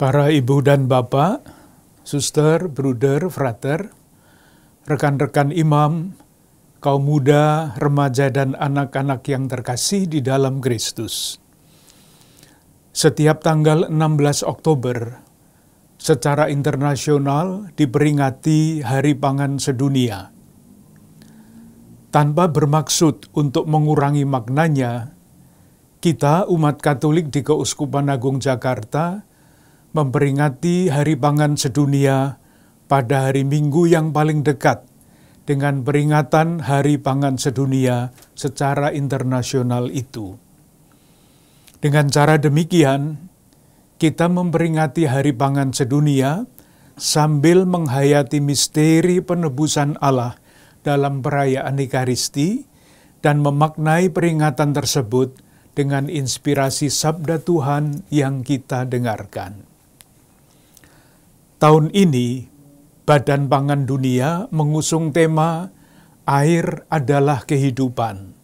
Para ibu dan bapak, suster, bruder, frater, rekan-rekan imam, kaum muda, remaja, dan anak-anak yang terkasih di dalam Kristus. Setiap tanggal 16 Oktober, secara internasional diperingati Hari Pangan Sedunia. Tanpa bermaksud untuk mengurangi maknanya, kita umat Katolik di Keuskupan Agung Jakarta memperingati Hari Pangan Sedunia pada hari Minggu yang paling dekat dengan peringatan Hari Pangan Sedunia secara internasional itu. Dengan cara demikian, kita memperingati Hari Pangan Sedunia sambil menghayati misteri penebusan Allah dalam perayaan Ekaristi dan memaknai peringatan tersebut dengan inspirasi sabda Tuhan yang kita dengarkan. Tahun ini, Badan Pangan Dunia mengusung tema Air adalah kehidupan.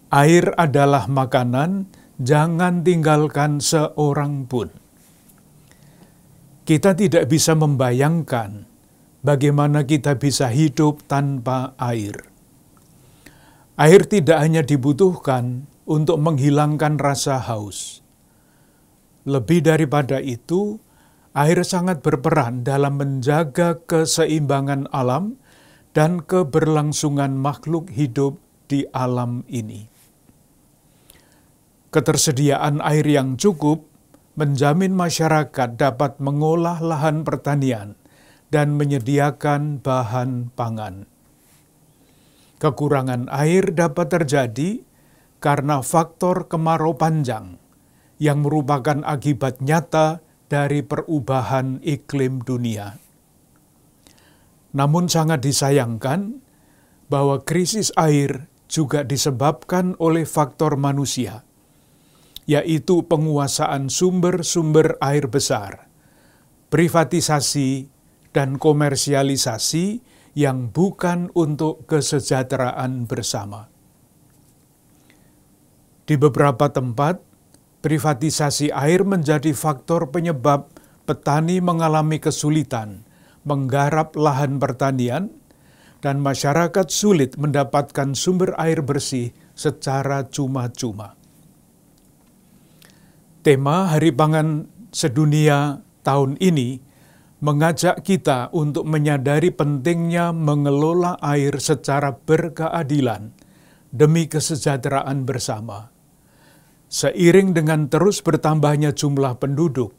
Air adalah makanan, jangan tinggalkan seorang pun. Kita tidak bisa membayangkan bagaimana kita bisa hidup tanpa air. Air tidak hanya dibutuhkan untuk menghilangkan rasa haus. Lebih daripada itu, air sangat berperan dalam menjaga keseimbangan alam dan keberlangsungan makhluk hidup di alam ini. Ketersediaan air yang cukup menjamin masyarakat dapat mengolah lahan pertanian dan menyediakan bahan pangan. Kekurangan air dapat terjadi karena faktor kemarau panjang yang merupakan akibat nyata dari perubahan iklim dunia. Namun sangat disayangkan bahwa krisis air juga disebabkan oleh faktor manusia, yaitu penguasaan sumber-sumber air besar, privatisasi, dan komersialisasi yang bukan untuk kesejahteraan bersama. Di beberapa tempat, privatisasi air menjadi faktor penyebab petani mengalami kesulitan menggarap lahan pertanian dan masyarakat sulit mendapatkan sumber air bersih secara cuma-cuma. Tema Hari Pangan Sedunia tahun ini mengajak kita untuk menyadari pentingnya mengelola air secara berkeadilan demi kesejahteraan bersama. Seiring dengan terus bertambahnya jumlah penduduk,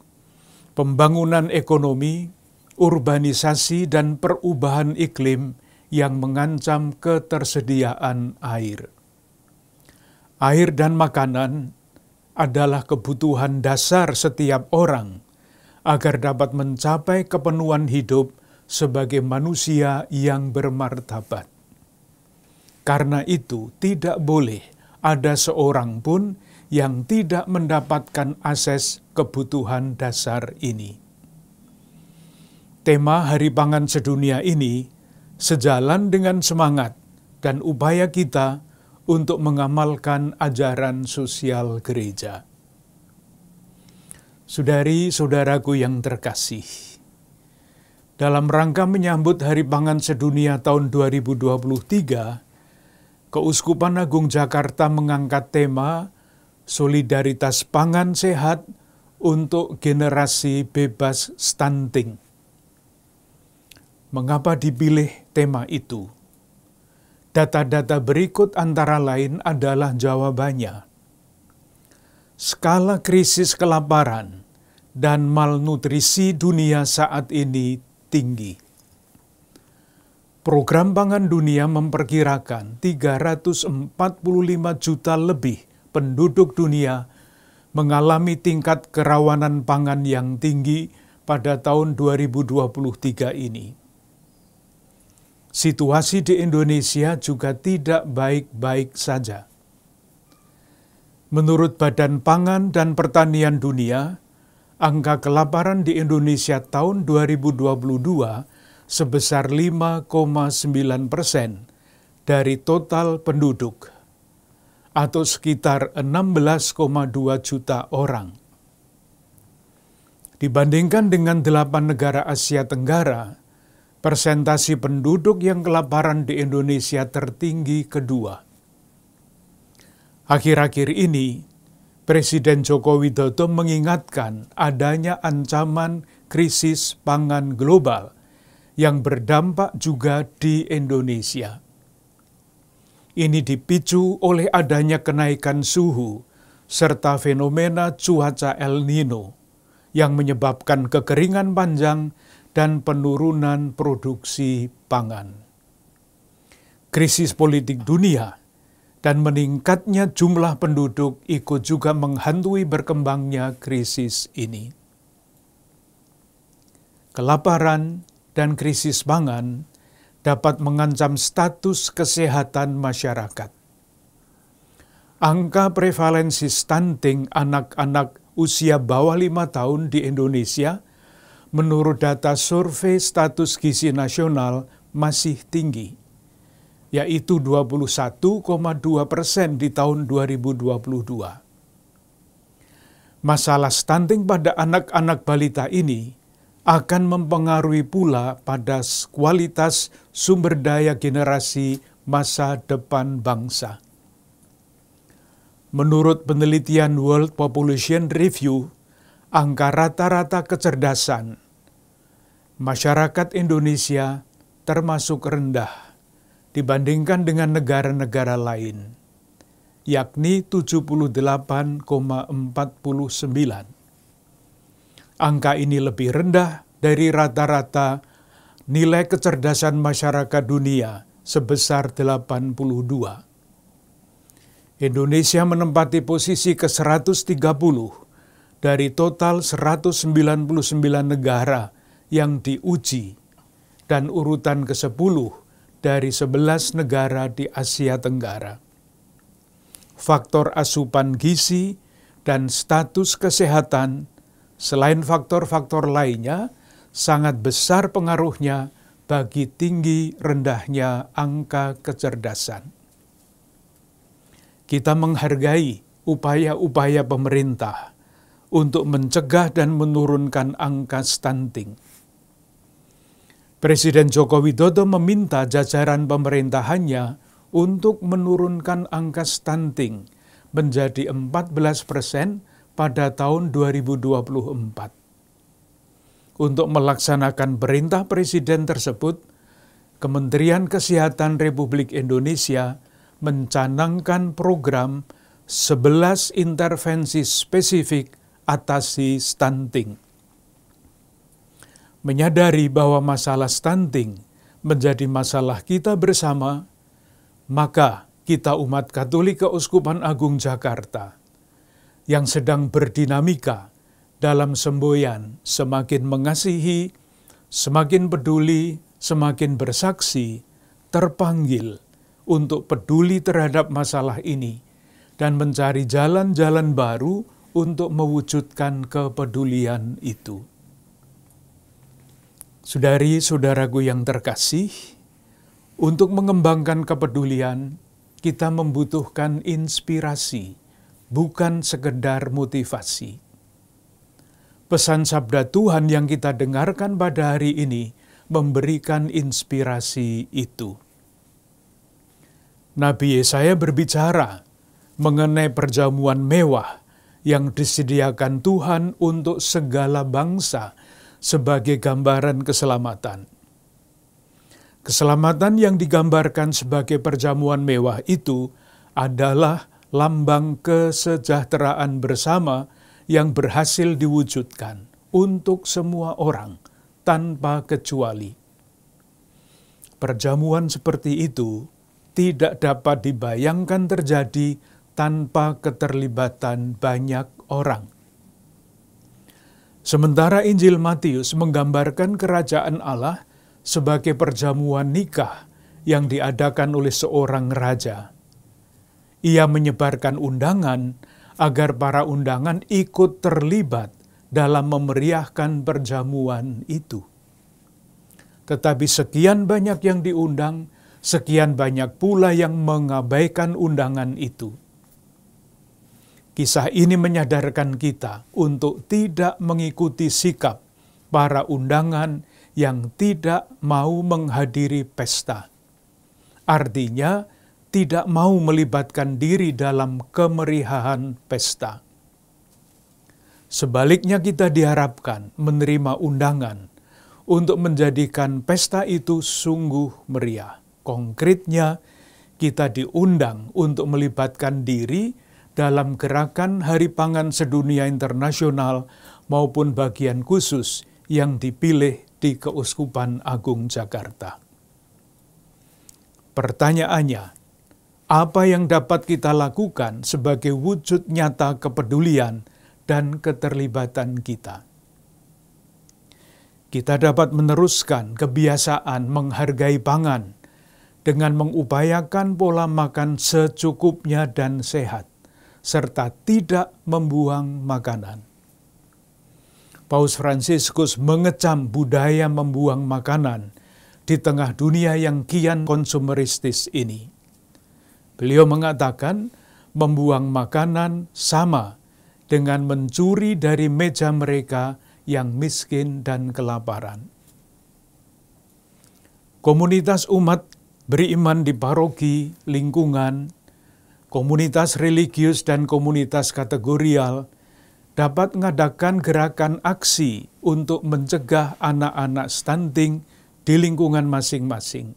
pembangunan ekonomi, urbanisasi, dan perubahan iklim yang mengancam ketersediaan air. Air dan makanan adalah kebutuhan dasar setiap orang agar dapat mencapai kepenuhan hidup sebagai manusia yang bermartabat. Karena itu, tidak boleh ada seorang pun yang tidak mendapatkan akses kebutuhan dasar ini. Tema Hari Pangan Sedunia ini sejalan dengan semangat dan upaya kita untuk mengamalkan ajaran sosial gereja. Saudari-saudaraku yang terkasih, dalam rangka menyambut Hari Pangan Sedunia tahun 2023, Keuskupan Agung Jakarta mengangkat tema Solidaritas Pangan Sehat untuk Generasi Bebas Stunting. Mengapa dipilih tema itu? Data-data berikut antara lain adalah jawabannya. Skala krisis kelaparan dan malnutrisi dunia saat ini tinggi. Program Pangan Dunia memperkirakan 345 juta lebih penduduk dunia mengalami tingkat kerawanan pangan yang tinggi pada tahun 2023 ini. Situasi di Indonesia juga tidak baik-baik saja. Menurut Badan Pangan dan Pertanian Dunia, angka kelaparan di Indonesia tahun 2022 sebesar 5,9% dari total penduduk, atau sekitar 16,2 juta orang. Dibandingkan dengan 8 negara Asia Tenggara, persentase penduduk yang kelaparan di Indonesia tertinggi kedua. Akhir-akhir ini, Presiden Joko Widodo mengingatkan adanya ancaman krisis pangan global yang berdampak juga di Indonesia. Ini dipicu oleh adanya kenaikan suhu serta fenomena cuaca El Nino yang menyebabkan kekeringan panjang dan penurunan produksi pangan. Krisis politik dunia dan meningkatnya jumlah penduduk ikut juga menghantui berkembangnya krisis ini. Kelaparan dan krisis pangan dapat mengancam status kesehatan masyarakat. Angka prevalensi stunting anak-anak usia bawah 5 tahun di Indonesia menurut data survei status gizi nasional masih tinggi, yaitu 21,2% di tahun 2022. Masalah stunting pada anak-anak balita ini akan mempengaruhi pula pada kualitas sumber daya generasi masa depan bangsa. Menurut penelitian World Population Review, angka rata-rata kecerdasan masyarakat Indonesia termasuk rendah dibandingkan dengan negara-negara lain, yakni 78,49. Angka ini lebih rendah dari rata-rata nilai kecerdasan masyarakat dunia sebesar 82. Indonesia menempati posisi ke-130 dari total 199 negara yang diuji dan urutan ke-10 dari 11 negara di Asia Tenggara. Faktor asupan gizi dan status kesehatan selain faktor-faktor lainnya sangat besar pengaruhnya bagi tinggi rendahnya angka kecerdasan. Kita menghargai upaya-upaya pemerintah untuk mencegah dan menurunkan angka stunting. Presiden Joko Widodo meminta jajaran pemerintahannya untuk menurunkan angka stunting menjadi 14% pada tahun 2024. Untuk melaksanakan perintah Presiden tersebut, Kementerian Kesehatan Republik Indonesia mencanangkan program 11 intervensi spesifik atasi stunting. Menyadari bahwa masalah stunting menjadi masalah kita bersama, maka kita umat Katolik Keuskupan Agung Jakarta yang sedang berdinamika dalam semboyan semakin mengasihi, semakin peduli, semakin bersaksi, terpanggil untuk peduli terhadap masalah ini dan mencari jalan-jalan baru untuk mewujudkan kepedulian itu. Saudari-saudaraku yang terkasih, untuk mengembangkan kepedulian, kita membutuhkan inspirasi, bukan sekedar motivasi. Pesan sabda Tuhan yang kita dengarkan pada hari ini memberikan inspirasi itu. Nabi Yesaya berbicara mengenai perjamuan mewah yang disediakan Tuhan untuk segala bangsa sebagai gambaran keselamatan. Keselamatan yang digambarkan sebagai perjamuan mewah itu adalah lambang kesejahteraan bersama yang berhasil diwujudkan untuk semua orang tanpa kecuali. Perjamuan seperti itu tidak dapat dibayangkan terjadi tanpa keterlibatan banyak orang. Sementara Injil Matius menggambarkan kerajaan Allah sebagai perjamuan nikah yang diadakan oleh seorang raja. Ia menyebarkan undangan agar para undangan ikut terlibat dalam memeriahkan perjamuan itu. Tetapi sekian banyak yang diundang, sekian banyak pula yang mengabaikan undangan itu. Kisah ini menyadarkan kita untuk tidak mengikuti sikap para undangan yang tidak mau menghadiri pesta. Artinya, tidak mau melibatkan diri dalam kemeriahan pesta. Sebaliknya kita diharapkan menerima undangan untuk menjadikan pesta itu sungguh meriah. Konkretnya, kita diundang untuk melibatkan diri dalam gerakan Hari Pangan Sedunia Internasional maupun bagian khusus yang dipilih di Keuskupan Agung Jakarta. Pertanyaannya, apa yang dapat kita lakukan sebagai wujud nyata kepedulian dan keterlibatan kita? Kita dapat meneruskan kebiasaan menghargai pangan dengan mengupayakan pola makan secukupnya dan sehat, serta tidak membuang makanan. Paus Fransiskus mengecam budaya membuang makanan di tengah dunia yang kian konsumeristis ini. Beliau mengatakan membuang makanan sama dengan mencuri dari meja mereka yang miskin dan kelaparan. Komunitas umat beriman di paroki, lingkungan, komunitas religius dan komunitas kategorial dapat mengadakan gerakan aksi untuk mencegah anak-anak stunting di lingkungan masing-masing.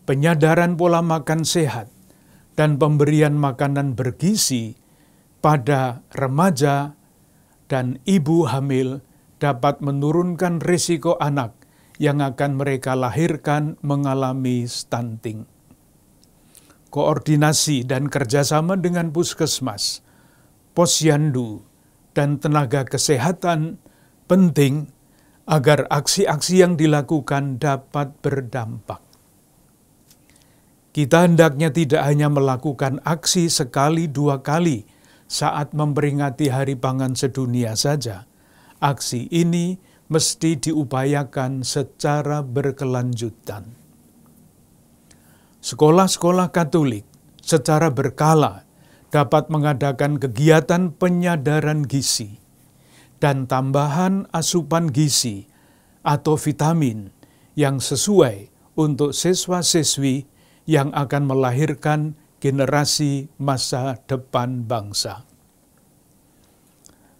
Penyadaran pola makan sehat dan pemberian makanan bergizi pada remaja dan ibu hamil dapat menurunkan risiko anak yang akan mereka lahirkan mengalami stunting. Koordinasi dan kerjasama dengan puskesmas, posyandu, dan tenaga kesehatan penting agar aksi-aksi yang dilakukan dapat berdampak. Kita hendaknya tidak hanya melakukan aksi sekali dua kali saat memperingati Hari Pangan Sedunia saja. Aksi ini mesti diupayakan secara berkelanjutan. Sekolah-sekolah Katolik secara berkala dapat mengadakan kegiatan penyadaran gizi dan tambahan asupan gizi atau vitamin yang sesuai untuk siswa-siswi yang akan melahirkan generasi masa depan bangsa.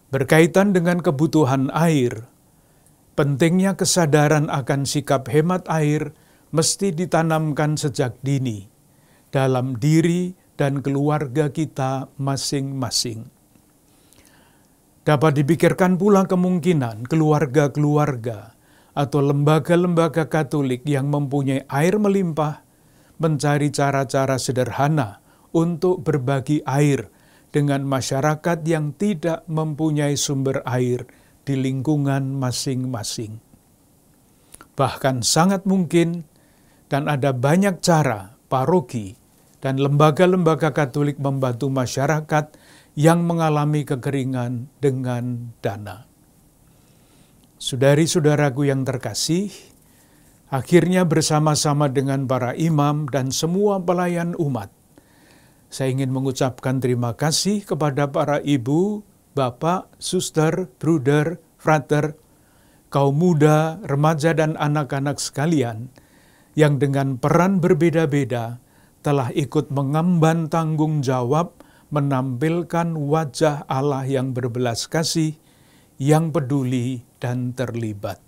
Berkaitan dengan kebutuhan air, pentingnya kesadaran akan sikap hemat air mesti ditanamkan sejak dini dalam diri dan keluarga kita masing-masing. Dapat dipikirkan pula kemungkinan keluarga-keluarga atau lembaga-lembaga Katolik yang mempunyai air melimpah mencari cara-cara sederhana untuk berbagi air dengan masyarakat yang tidak mempunyai sumber air di lingkungan masing-masing. Bahkan sangat mungkin dan ada banyak cara paroki dan lembaga-lembaga Katolik membantu masyarakat yang mengalami kekeringan dengan dana. Saudari-saudaraku yang terkasih, akhirnya bersama-sama dengan para imam dan semua pelayan umat, saya ingin mengucapkan terima kasih kepada para ibu, bapak, suster, bruder, frater, kaum muda, remaja, dan anak-anak sekalian yang dengan peran berbeda-beda telah ikut mengemban tanggung jawab menampilkan wajah Allah yang berbelas kasih, yang peduli dan terlibat.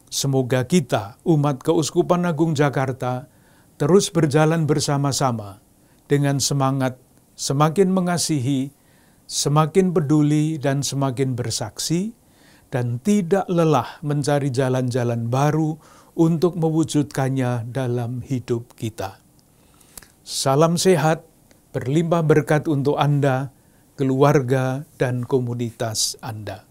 Semoga kita, umat Keuskupan Agung Jakarta, terus berjalan bersama-sama dengan semangat semakin mengasihi, semakin peduli, dan semakin bersaksi, dan tidak lelah mencari jalan-jalan baru untuk mewujudkannya dalam hidup kita. Salam sehat, berlimpah berkat untuk Anda, keluarga, dan komunitas Anda.